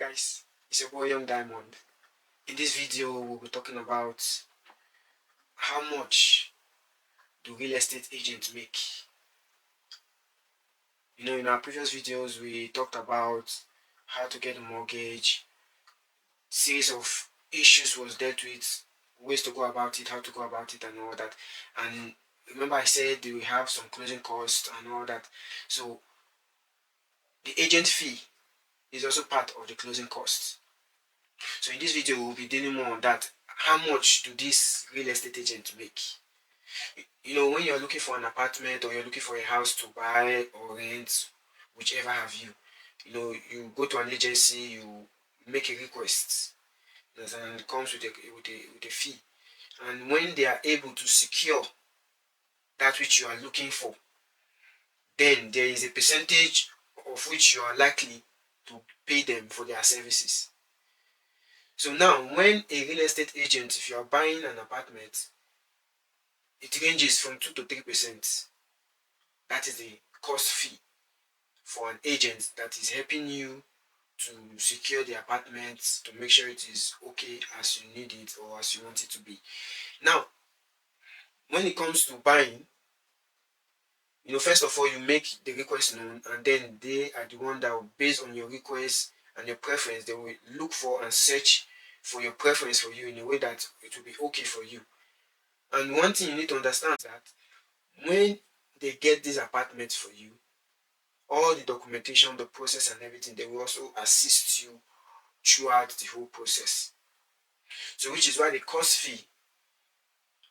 Guys, it's your boy Young Diamond. In this video, we'll be talking about how much do real estate agents make. In our previous videos, we talked about how to get a mortgage, series of issues was dealt with, ways to go about it, how to go about it, and all that. And remember, I said we have some closing costs and all that. So the agent fee is also part of the closing costs. So in this video, we'll be dealing more on that. How much do these real estate agents make? When you're looking for an apartment or you're looking for a house to buy or rent, whichever have you, you go to an agency, you make a request, and it comes with a fee. And when they are able to secure that which you are looking for, then there is a percentage of which you are likely to pay them for their services. So now, when a real estate agent, if you are buying an apartment, it ranges from 2 to 3%. That is the cost fee for an agent that is helping you to secure the apartment, to make sure it is okay as you need it or as you want it to be. Now, when it comes to buying, first of all, you make the request known, and then they are the one that will, based on your request and your preference, they will look for and search for your preference for you in a way that it will be okay for you. And one thing you need to understand is that when they get these apartments for you, all the documentation, the process and everything, they will also assist you throughout the whole process. So which is why the cost fee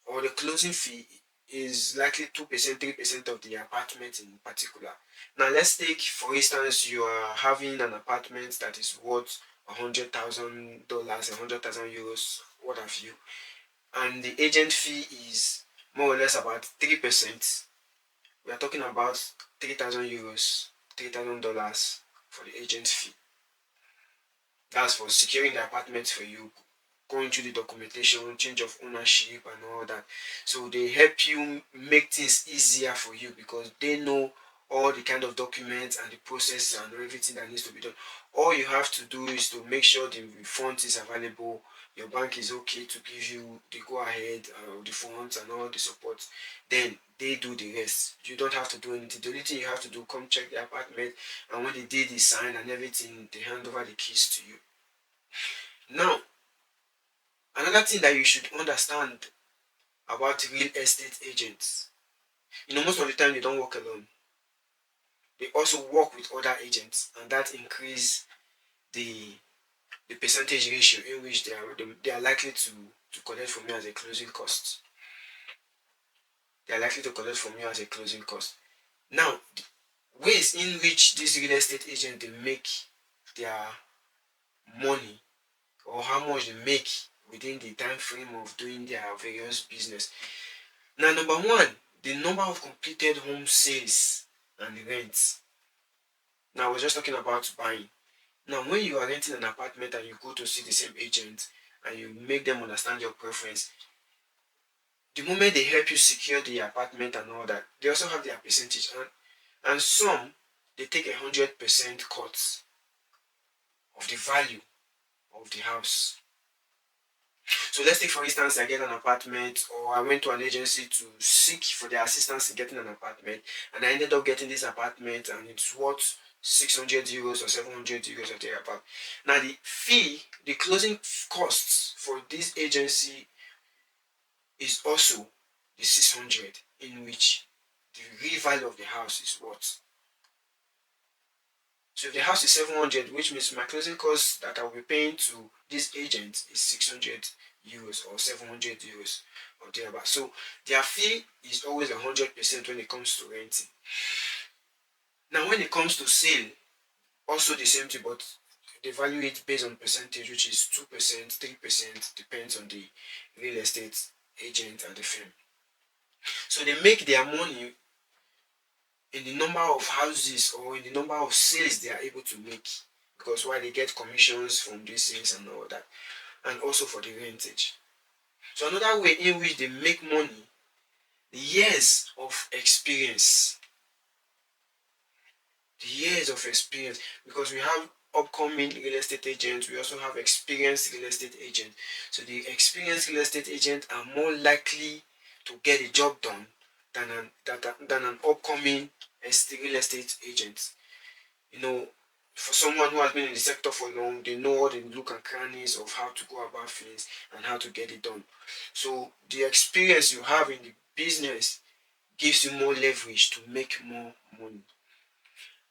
or the closing fee is likely 2%, 3% of the apartment in particular. Now let's take, for instance, you are having an apartment that is worth $100,000, €100,000, what have you, and the agent fee is more or less about 3%. We are talking about €3,000, $3,000 for the agent fee. That's for securing the apartment for you, going through the documentation, change of ownership and all that. So they help you make things easier for you because they know all the kind of documents and the process and everything that needs to be done. All you have to do is to make sure the funds is available, your bank is okay to give you the go ahead, the funds and all the support. Then they do the rest. You don't have to do anything. The only thing you have to do, come check the apartment, and when the deed is signed and everything, they hand over the keys to you. Now, another thing that you should understand about real estate agents, most of the time they don't work alone. They also work with other agents, and that increase the percentage ratio in which they are likely to collect from you as a closing cost. They are likely to collect from you as a closing cost. Now, ways in which these real estate agents they make their money, or how much they make within the time frame of doing their various business. Now, number one, the number of completed home sales and the rents. Now, I was just talking about buying. Now, when you are renting an apartment and you go to see the same agent and you make them understand your preference, the moment they help you secure the apartment and all that, they also have their percentage. And some, they take 100% cut of the value of the house. So let's take, for instance, I get an apartment, or I went to an agency to seek for their assistance in getting an apartment, and I ended up getting this apartment and it's worth €600 or €700 or thereabout. Now the fee, the closing costs for this agency is also the 600, in which the real value of the house is what. So if the house is 700, which means my closing cost that I will be paying to this agent is €600 or €700 or thereabout. So their fee is always 100% when it comes to renting. Now when it comes to sale, also the same thing, but they value it based on percentage, which is 2%, 3%, depends on the real estate agent and the firm. So they make their money in the number of houses or in the number of sales they are able to make, because why, they get commissions from these sales and all that, and also for the rentage. So another way in which they make money, the years of experience. The years of experience, because we have upcoming real estate agents, we also have experienced real estate agents. So the experienced real estate agents are more likely to get a job done than an upcoming real estate agent. You know, for someone who has been in the sector for long, they know all the look and crannies of how to go about things and how to get it done. So the experience you have in the business gives you more leverage to make more money.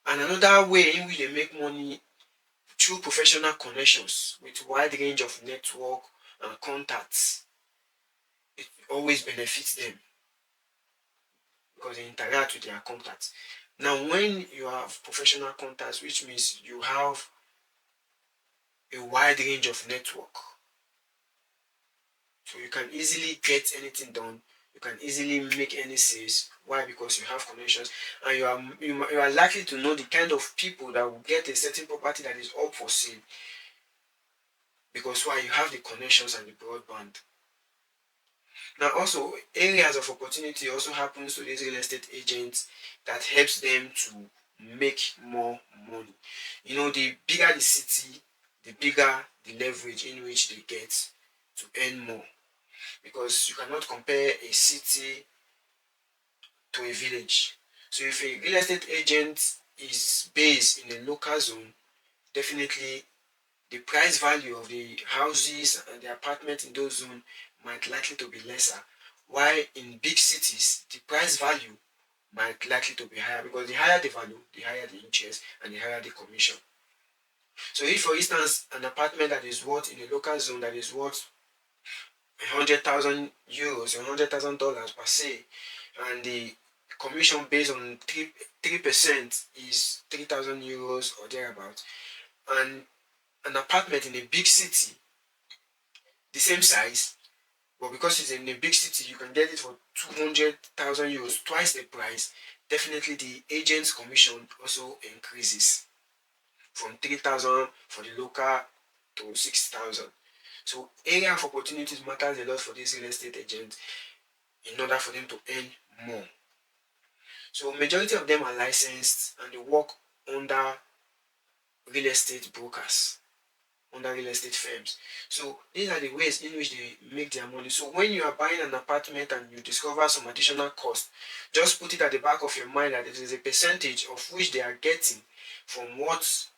And another way in which they make money through professional connections with wide range of network and contacts, it always benefits them because they interact with their contacts. Now, when you have professional contacts, which means you have a wide range of network, so you can easily get anything done. You can easily make any sales. Why? Because you have connections, and you are likely to know the kind of people that will get a certain property that is up for sale. Because why? You have the connections and the broadband. Now, also areas of opportunity also happens to these real estate agents that helps them to make more money. You know, the bigger the city, the bigger the leverage in which they get to earn more. Because you cannot compare a city to a village. So if a real estate agent is based in a local zone, definitely the price value of the houses and the apartments in those zones might likely to be lesser. While in big cities, the price value might likely to be higher because the higher the value, the higher the interest and the higher the commission. So if for instance an apartment that is worth in a local zone that is worth 100,000 euros, $100,000 per se, and the commission based on 3% is 3,000 euros or thereabouts, and an apartment in a big city, the same size, but because it's in a big city, you can get it for 200,000 euros, twice the price. Definitely, the agent's commission also increases from 3,000 for the local to 6,000. So, area of opportunities matters a lot for these real estate agents in order for them to earn more. So, majority of them are licensed and they work under real estate brokers, under real estate firms. So these are the ways in which they make their money. So when you are buying an apartment and you discover some additional cost, just put it at the back of your mind that it is a percentage of which they are getting from what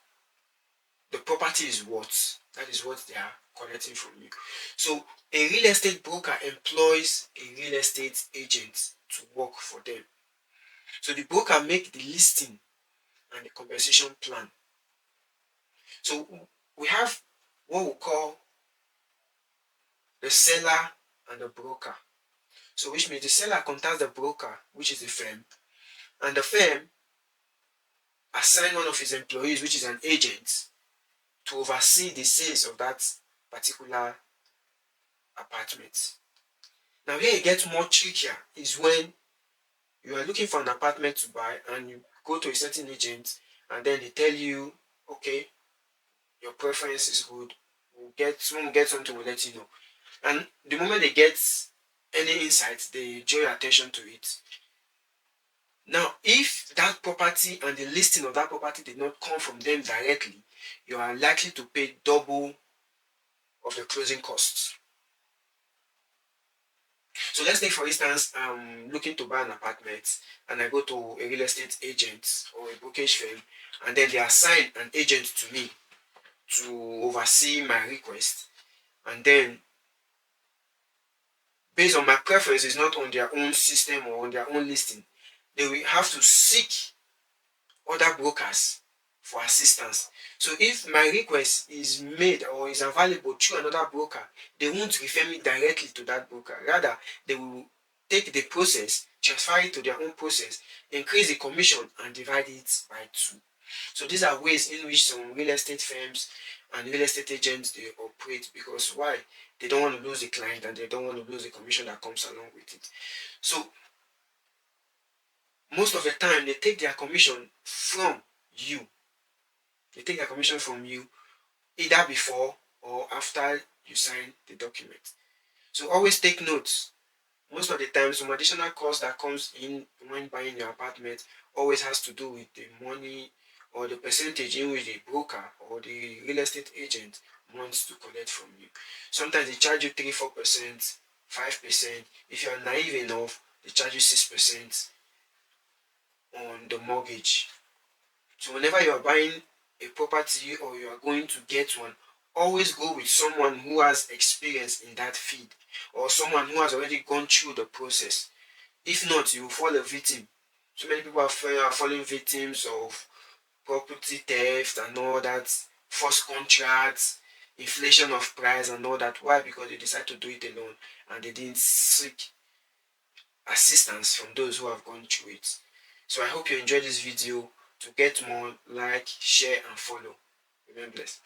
the property is worth. That is what they are collecting from you. So a real estate broker employs a real estate agent to work for them. So the broker make the listing and the compensation plan. So we have what we call the seller and the broker. So which means the seller contacts the broker, which is the firm, and the firm assign one of his employees, which is an agent, to oversee the sales of that particular apartment. Now where it gets more trickier is when you are looking for an apartment to buy and you go to a certain agent and then they tell you, okay, your preference is good. When we get something, we'll let you know. And the moment they get any insight, they draw your attention to it. Now, if that property and the listing of that property did not come from them directly, you are likely to pay double of the closing costs. So let's take for instance, I'm looking to buy an apartment and I go to a real estate agent or a brokerage firm and then they assign an agent to me to oversee my request, and then based on my preferences, not on their own system or on their own listing, they will have to seek other brokers for assistance. So if my request is made or is available through another broker, they won't refer me directly to that broker. Rather, they will take the process, transfer it to their own process, increase the commission and divide it by 2. So these are ways in which some real estate firms and real estate agents they operate, because why? They don't want to lose the client and they don't want to lose the commission that comes along with it. So most of the time they take their commission from you. They take their commission from you either before or after you sign the document. So always take notes. Most of the time, some additional cost that comes in when buying your apartment always has to do with the money or the percentage in which the broker or the real estate agent wants to collect from you. Sometimes they charge you 3-4%, 5%. If you are naive enough, they charge you 6% on the mortgage. So whenever you are buying a property or you are going to get one, always go with someone who has experience in that field or someone who has already gone through the process. If not, you will fall a victim. So many people are falling victims of property theft and all that, false contracts, inflation of price and all that. Why? Because they decide to do it alone and they didn't seek assistance from those who have gone through it. So I hope you enjoyed this video. To get more, like, share and follow. Remain blessed.